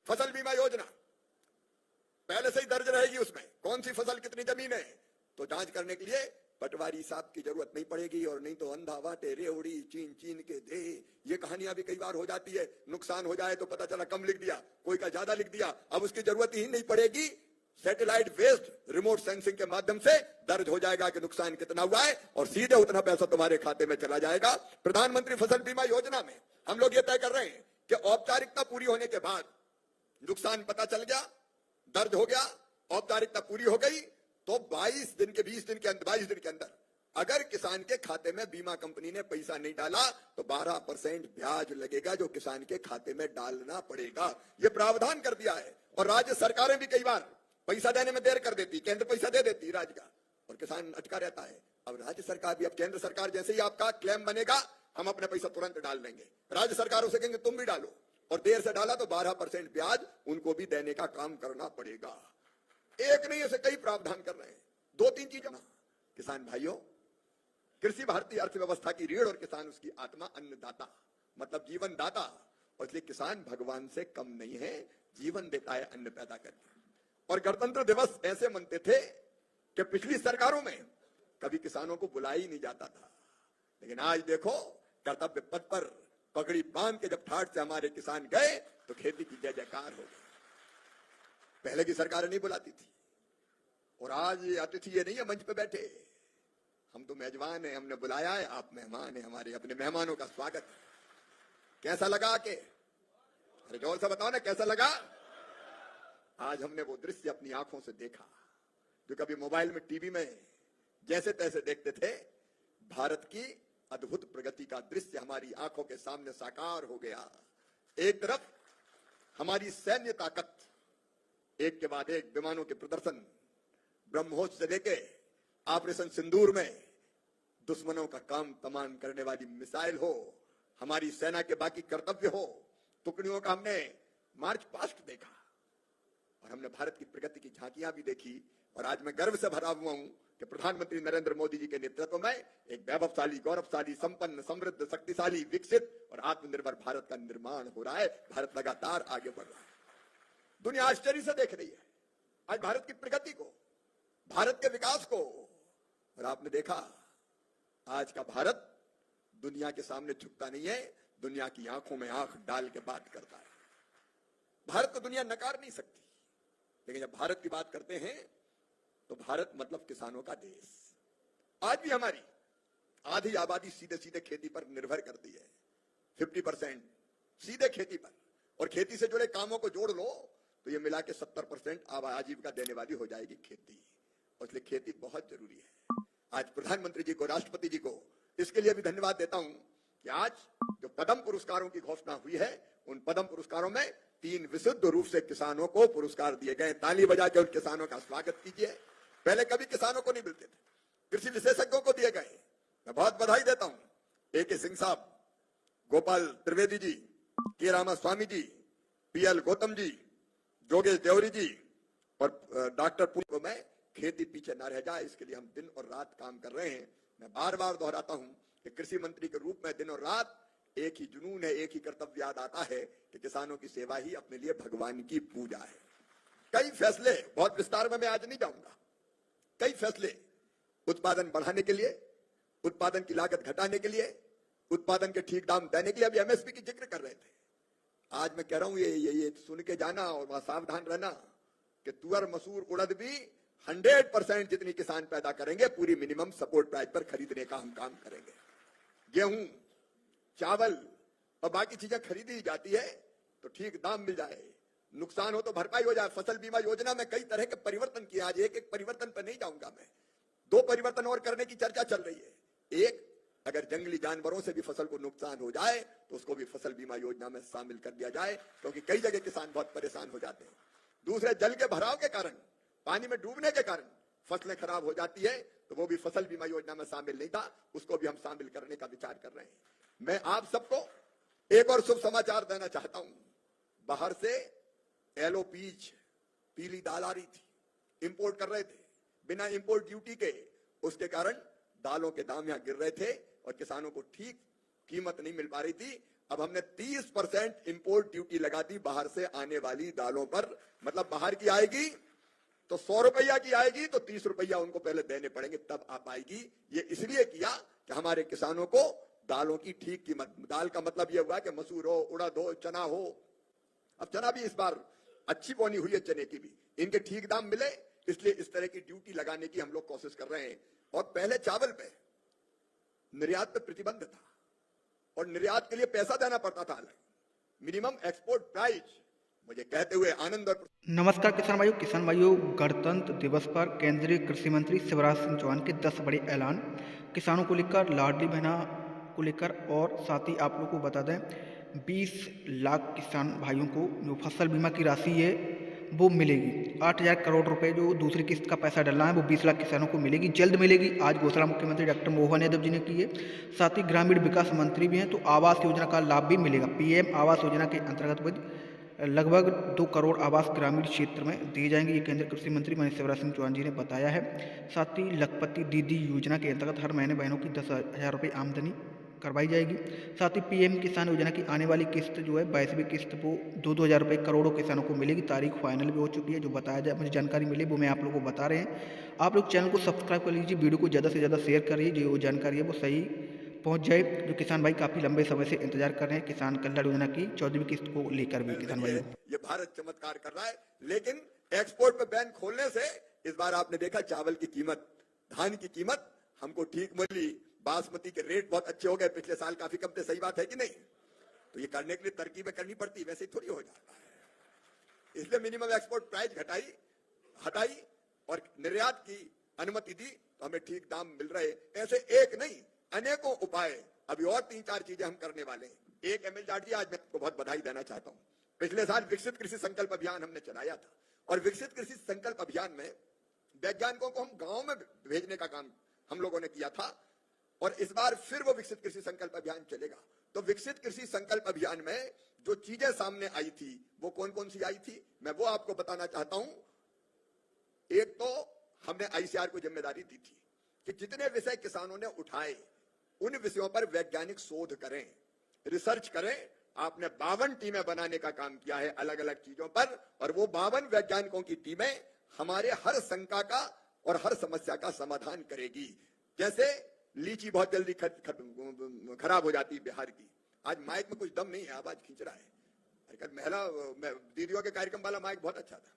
फसल बीमा योजना पहले से ही दर्ज रहेगी, उसमें कौन सी फसल कितनी जमीन है तो जांच करने के लिए पटवारी साहब की जरूरत नहीं पड़ेगी। और नहीं तो अंधा वाटे रेवड़ी चीन चीन के दे, ये कहानियां भी कई बार हो जाती है। नुकसान हो जाए तो पता चला कम लिख दिया, कोई का ज्यादा लिख दिया, अब उसकी जरूरत ही नहीं पड़ेगी। सैटेलाइट बेस्ड रिमोट सेंसिंग के माध्यम से दर्ज हो जाएगा कि नुकसान कितना हुआ है और सीधे उतना पैसा तुम्हारे खाते में चला जाएगा। प्रधानमंत्री फसल बीमा योजना में हम लोग ये तय कर रहे हैं कि औपचारिकता पूरी होने के बाद नुकसान पता चल गया, दर्ज हो गया, औपचारिकता पूरी हो गई तो 22 दिन के 20 दिन के अंदर 22 दिन के अंदर अगर किसान के खाते में बीमा कंपनी ने पैसा नहीं डाला तो 12% ब्याज लगेगा जो किसान के खाते में डालना पड़ेगा। ये प्रावधान कर दिया है। और राज्य सरकारें भी कई बार पैसा देने में देर कर देती, केंद्र पैसा दे देती राज्य का और किसान अटका रहता है। अब राज्य सरकार भी, अब केंद्र सरकार जैसे ही आपका क्लेम बनेगा हम अपने पैसा तुरंत डाल देंगे, राज्य सरकारों से कहेंगे तुम भी डालो, और देर से डाला तो 12% ब्याज उनको भी देने का काम करना पड़ेगा। एक नहीं, ऐसे कई प्रावधान कर रहे हैं। 2-3 चीजें किसान भाइयों, कृषि भारतीय अर्थव्यवस्था की रीढ़ और किसान उसकी आत्मा, अन्नदाता मतलब जीवन दाता, और इसलिए किसान भगवान से कम नहीं है, जीवन देता है अन्न पैदा करके। और गणतंत्र दिवस ऐसे मनते थे कि पिछली सरकारों में कभी किसानों को बुलाया ही नहीं जाता था, लेकिन आज देखो कर्तव्य पथ पर पगड़ी बांध के जब ठाठ से हमारे किसान गए तो खेती की जय जयकार हो गई। पहले की सरकारें नहीं बुलाती थी। और आज ये अतिथि ये नहीं है मंच पे बैठे, हम तो मेजबान हैं, हमने बुलाया है, आप मेहमान हैं हमारे, अपने मेहमानों का स्वागत। कैसा लगा के, अरे जोर से बताओ ना कैसा लगा। आज हमने वो दृश्य अपनी आंखों से देखा जो कभी मोबाइल में टीवी में जैसे तैसे देखते थे। भारत की अद्भुत प्रगति का दृश्य हमारी आंखों के सामने साकार हो गया। एक तरफ हमारी सैन्य ताकत, एक के बाद एक विमानों के प्रदर्शन, ब्रह्मोस से लेके ऑपरेशन सिंदूर में दुश्मनों का काम तमाम करने वाली मिसाइल हो, हमारी सेना के बाकी कर्तव्य हो, टुकड़ियों का हमने मार्च पास्ट देखा और हमने भारत की प्रगति की झांकियां भी देखी। और आज मैं गर्व से भरा हुआ हूं कि प्रधानमंत्री नरेंद्र मोदी जी के नेतृत्व में एक वैभवशाली, गौरवशाली, संपन्न, समृद्ध, शक्तिशाली, विकसित और आत्मनिर्भर भारत का निर्माण हो रहा है। भारत लगातार आगे बढ़ रहा है। दुनिया आश्चर्य से देख रही है आज भारत की प्रगति को, भारत के विकास को। और आपने देखा आज का भारत दुनिया के सामने झुकता नहीं है, दुनिया की आंखों में आंख डाल के बात करता है। भारत को दुनिया नकार नहीं सकती, लेकिन जब भारत की बात करते हैं तो भारत मतलब किसानों का देश। आज भी हमारी आधी आबादी सीधे सीधे खेती पर निर्भर करती है, 50% सीधे खेती पर, और खेती से जुड़े कामों को जोड़ लो तो ये मिला के 70% आजीविका देने वाली हो जाएगी खेती। और इसलिए खेती बहुत जरूरी है। आज प्रधानमंत्री जी को, राष्ट्रपति जी को इसके लिए भी धन्यवाद देता हूं कि आज जो पद्म पुरस्कारों की घोषणा हुई है, उन पद्म पुरस्कारों में 3 विशुद्ध रूप से किसानों को पुरस्कार दिए गए। ताली बजा के उन किसानों का स्वागत कीजिए। पहले कभी किसानों को नहीं मिलते थे, कृषि विशेषज्ञों को दिए गए। मैं बहुत बधाई देता हूं AK सिंह साहब, गोपाल त्रिवेदी जी, के रामास्वामी जी, PL गौतम जी, जोगेश देवरी जी और डॉक्टर को मैं खेती पीछे न रह जाए इसके लिए हम दिन और रात काम कर रहे हैं। मैं बार बार दोहराता हूं कि कृषि मंत्री के रूप में दिन और रात एक ही जुनून है, एक ही कर्तव्य याद आता है कि किसानों की सेवा ही अपने लिए भगवान की पूजा है। कई फैसले, बहुत विस्तार में मैं आज नहीं जाऊंगा, कई फैसले उत्पादन बढ़ाने के लिए, उत्पादन की लागत घटाने के लिए, उत्पादन के ठीक दाम देने के लिए, अभी MSP की जिक्र कर रहे थे। आज मैं कह रहा हूं ये सुन के जाना और वहां सावधान रहना कि तुअर, मसूर, उड़द भी 100% जितनी किसान पैदा करेंगे पूरी मिनिमम सपोर्ट प्राइस पर खरीदने का हम काम करेंगे। गेहूं, चावल और बाकी चीजें खरीदी जाती है तो ठीक दाम मिल जाए, नुकसान हो तो भरपाई हो जाए। फसल बीमा योजना में कई तरह के परिवर्तन किए। आज एक एक परिवर्तन पर नहीं जाऊंगा मैं, 2 परिवर्तन और करने की चर्चा चल रही है। एक, अगर जंगली जानवरों से भी फसल को नुकसान हो जाए तो उसको भी फसल बीमा योजना में शामिल कर दिया जाए, क्योंकि कई जगह किसान बहुत परेशान हो जाते हैं। दूसरे, जल के भराव के कारण, पानी में डूबने के कारण फसलें खराब हो जाती है तो वो भी फसल बीमा योजना में शामिल नहीं था, उसको भी हम शामिल करने का विचार कर रहे हैं। मैं आप सबको एक और शुभ समाचार देना चाहता हूं। बाहर से LOPs, पीली दाल आ रही थी, इंपोर्ट कर रहे थे बिना इंपोर्ट ड्यूटी के, उसके कारण दालों के दाम यहां गिर रहे थे और किसानों को ठीक कीमत नहीं मिल पा रही थी। अब हमने 30% इंपोर्ट ड्यूटी लगा दी बाहर से आने वाली दालों पर। मतलब बाहर की आएगी तो 100 रुपया की आएगी तो 30 रुपया उनको पहले देने पड़ेंगे, तब आ पाएगी। ये इसलिए किया कि हमारे किसानों को दालों की ठीक कीमत, दाल का मतलब ये हुआ कि मसूर हो, उड़द हो, चना हो। अब चना भी इस बार अच्छी बोनी हुई है, चने की भी, इनके ठीक दाम मिले, इसलिए इस तरह की ड्यूटी लगाने की हम लोग कोशिश कर रहे हैं। और पहले चावल पे निर्यात पे प्रतिबंध था और निर्यात के लिए पैसा देना पड़ता था, मिनिमम एक्सपोर्ट प्राइस। मुझे कहते हुए आनंद और नमस्कार किसान भाइयों, गणतंत्र दिवस पर केंद्रीय कृषि मंत्री शिवराज सिंह चौहान के 10 बड़े ऐलान किसानों को लेकर, लाडली बहना को लेकर, और साथ ही आप लोग को बता दें 20 लाख किसान भाइयों को जो फसल बीमा की राशि है वो मिलेगी। 8,000 करोड़ रुपए जो दूसरी किस्त का पैसा डलना है वो 20 लाख किसानों को मिलेगी, जल्द मिलेगी। आज घोषणा मुख्यमंत्री डॉक्टर मोहन यादव जी ने की है। साथ ही ग्रामीण विकास मंत्री भी हैं, तो आवास योजना का लाभ भी मिलेगा। पीएम आवास योजना के अंतर्गत लगभग 2 करोड़ आवास ग्रामीण क्षेत्र में दिए जाएंगे, ये केंद्रीय कृषि मंत्री माननीय शिवराज सिंह चौहान जी ने बताया है। साथ ही लखपति दीदी योजना के अंतर्गत हर महीने बहनों की 10,000 रुपये आमदनी करवाई जाएगी। साथ ही पीएम किसान योजना की आने वाली किस्त जो है 22वीं किस्त वो 2-2 हज़ार रुपये करोड़ों किसानों को मिलेगी। तारीख फाइनल भी हो चुकी है, जो बताया जाए मुझे जानकारी मिली वो मैं आप लोगों को बता रहे हैं। आप लोग चैनल को सब्सक्राइब कर लीजिए, वीडियो को ज़्यादा से ज़्यादा शेयर करिए, जो जानकारी है वो सही पहुंच जाए। जो किसान भाई काफ़ी लंबे समय से इंतजार कर रहे हैं किसान कल्याण योजना की 14वीं किस्त को लेकर भी। किसान भाई ये भारत चमत्कार कर रहा है, लेकिन एक्सपोर्ट पे बैन खोलने से इस बार आपने देखा चावल की कीमत, धान की कीमत हमको ठीक मिली। बासमती के रेट बहुत अच्छे हो गए, पिछले साल काफी कम थे, सही बात है कि नहीं? तो ये करने के लिए तरकीबें करनी पड़ती, वैसे थोड़ी हो जाता है। इसलिए मिनिमम एक्सपोर्ट प्राइस हटाई और निर्यात की अनुमति दी, तो हमें ठीक दाम मिल रहे। ऐसे एक नहीं, अनेकों उपाय, अभी और 3-4 चीजें हम करने वाले हैं। एक एमएल जाट जी, आज मैं आपको बहुत बधाई देना चाहता हूं। पिछले साल विकसित कृषि संकल्प अभियान हमने चलाया था, और विकसित कृषि संकल्प अभियान में वैज्ञानिकों को हम गांव में भेजने का काम हम लोगों ने किया था, और इस बार फिर वो विकसित कृषि संकल्प अभियान चलेगा। तो विकसित कृषि संकल्प अभियान में जो चीजें सामने आई थी वो कौन कौन सी आई थी, मैं वो आपको बताना चाहता हूं। एक तो हमने आईसीआर को जिम्मेदारी दी थी कि जितने विषय किसानों ने उठाए उन विषयों पर वैज्ञानिक शोध करें, रिसर्च करें। आपने 52 टीमें बनाने का काम किया है अलग अलग चीजों पर, और वो 52 वैज्ञानिकों की टीमें हमारे हर शंका का और हर समस्या का समाधान करेगी। जैसे लीची बहुत जल्दी खराब हो जाती है बिहार की। आज माइक में कुछ दम नहीं है, आवाज खींच रहा है। महिला दीदियों के कार्यक्रम वाला माइक बहुत अच्छा था,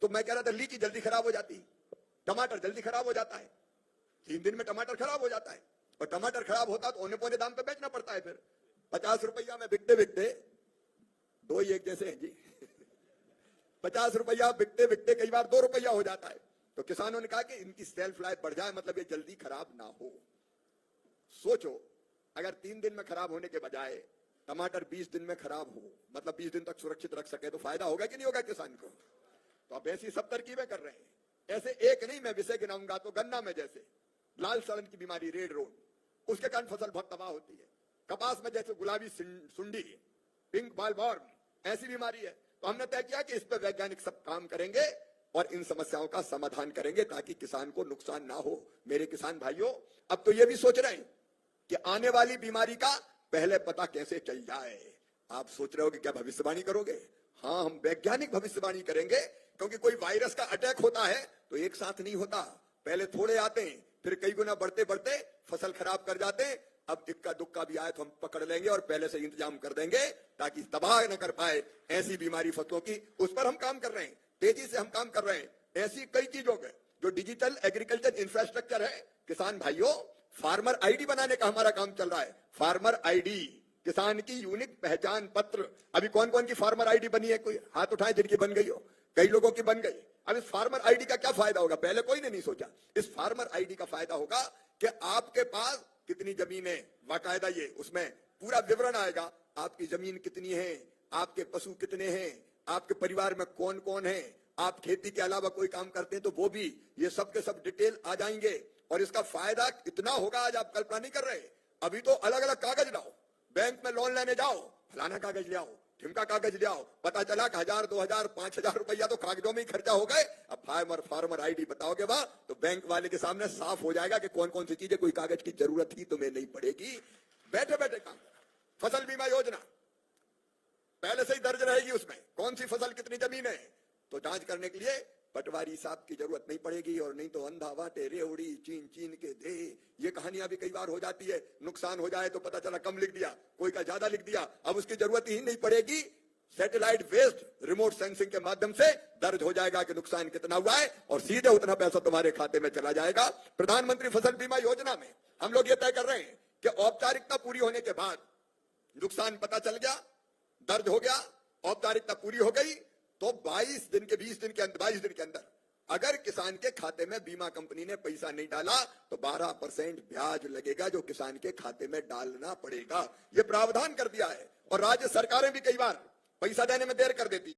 तो मैं कह रहा था लीची जल्दी खराब हो जाती, टमाटर जल्दी खराब हो जाता है, 3 दिन में टमाटर खराब हो जाता है। और टमाटर खराब होता तो औने पौने दाम पे बेचना पड़ता है। फिर 50 रुपया में बिकते बिकते, दो ही एक जैसे हैं जी 50 रुपया बिकते बिकते कई बार 2 रुपया हो जाता है। तो किसानों ने कहा कि इनकी सेल्फ लाइफ बढ़ जाए, मतलब ये जल्दी खराब ना हो। सोचो, अगर 3 दिन में खराब होने के बजाय टमाटर 20 दिन में खराब हो, मतलब 20 दिन तक सुरक्षित रख सके, तो फायदा होगा कि नहीं होगा किसान को? तो अब ऐसी सब तरकीबें कर रहे हैं। ऐसे एक नहीं मैं विषय गिनाऊंगा तो गन्ना में जैसे लाल सड़न की बीमारी, रेड रोड, उसके कारण फसल बहुत तबाह होती है। कपास में जैसे गुलाबी सुंडी, पिंक बॉलवर्म, ऐसी बीमारी है। तो हमने तय किया कि इस पर वैज्ञानिक सब काम करेंगे और इन समस्याओं का समाधान करेंगे ताकि किसान को नुकसान ना हो। मेरे किसान भाइयों, अब तो ये भी सोच रहे हैं कि आने वाली बीमारी का पहले पता कैसे चल जाए। आप सोच रहे हो कि क्या भविष्यवाणी करोगे? हाँ, हम वैज्ञानिक भविष्यवाणी करेंगे, क्योंकि कोई वायरस का अटैक होता है तो एक साथ नहीं होता, पहले थोड़े आते हैं, फिर कई गुना बढ़ते बढ़ते फसल खराब कर जाते हैं। अब इक्का दुक्का भी आए तो हम पकड़ लेंगे और पहले से इंतजाम कर देंगे ताकि तबाह न कर पाए ऐसी बीमारी फसलों की। उस पर हम काम कर रहे हैं, तेजी से हम काम कर रहे हैं। ऐसी कई चीजों के जो डिजिटल एग्रीकल्चर इंफ्रास्ट्रक्चर है, किसान भाइयों, फार्मर आईडी बनाने का हमारा काम चल रहा है। फार्मर आईडी, किसान की यूनिक पहचान पत्र। अभी कौन कौन की फार्मर आईडी बनी है? कोई हाथ उठाए जिनकी बन गई हो। कई लोगों की बन गई। अब इस फार्मर आईडी का क्या फायदा होगा? पहले कोई ने नहीं सोचा। इस फार्मर आईडी का फायदा होगा कि आपके पास कितनी जमीन है, बाकायदा ये उसमें पूरा विवरण आएगा। आपकी जमीन कितनी है, आपके पशु कितने हैं, आपके परिवार में कौन कौन है, आप खेती के अलावा कोई काम करते हैं तो वो भी, ये सब के सब डिटेल आ जाएंगे। और इसका फायदा इतना होगा, आज आप कल्पना नहीं कर रहे। अभी तो अलग अलग कागज लाओ, बैंक में लोन लेने जाओ, फलाना कागज ले आओ, ठिमका कागज ले आओ, पता चला कि 1000, 2000, 5000 रुपया तो कागजों में ही खर्चा हो गए। अब फार्मर आईडी बताओगे वहां तो बैंक वाले के सामने साफ हो जाएगा कि कौन कौन सी चीजें, कोई कागज की जरूरत ही तुम्हें नहीं पड़ेगी। बैठे बैठे काम करा। फसल बीमा योजना पहले से ही दर्ज रहेगी, उसमें कौन सी फसल कितनी जमीन है तो जांच करने के लिए पटवारी साहब की जरूरत नहीं पड़ेगी, और नहीं तो अंधा वाटे रेवड़ी चीन चीन के दे। ये कहानियां भी कई बार हो जाती है, नुकसान हो जाए तो पता चला कम लिख दिया, कोई का ज्यादा लिख दिया, अब उसकी जरूरत ही नहीं पड़ेगी। सैटेलाइट बेस्ड रिमोट सेंसिंग के माध्यम से दर्ज हो जाएगा कि नुकसान कितना हुआ है और सीधे उतना पैसा तुम्हारे खाते में चला जाएगा। प्रधानमंत्री फसल बीमा योजना में हम लोग ये तय कर रहे हैं कि औपचारिकता पूरी होने के बाद नुकसान पता चल गया, दर्ज हो गया, औपचारिकता पूरी हो गई, तो 22 दिन के 20 दिन के अंदर 22 दिन के अंदर अगर किसान के खाते में बीमा कंपनी ने पैसा नहीं डाला तो 12% ब्याज लगेगा जो किसान के खाते में डालना पड़ेगा। ये प्रावधान कर दिया है। और राज्य सरकारें भी कई बार पैसा देने में देर कर देती।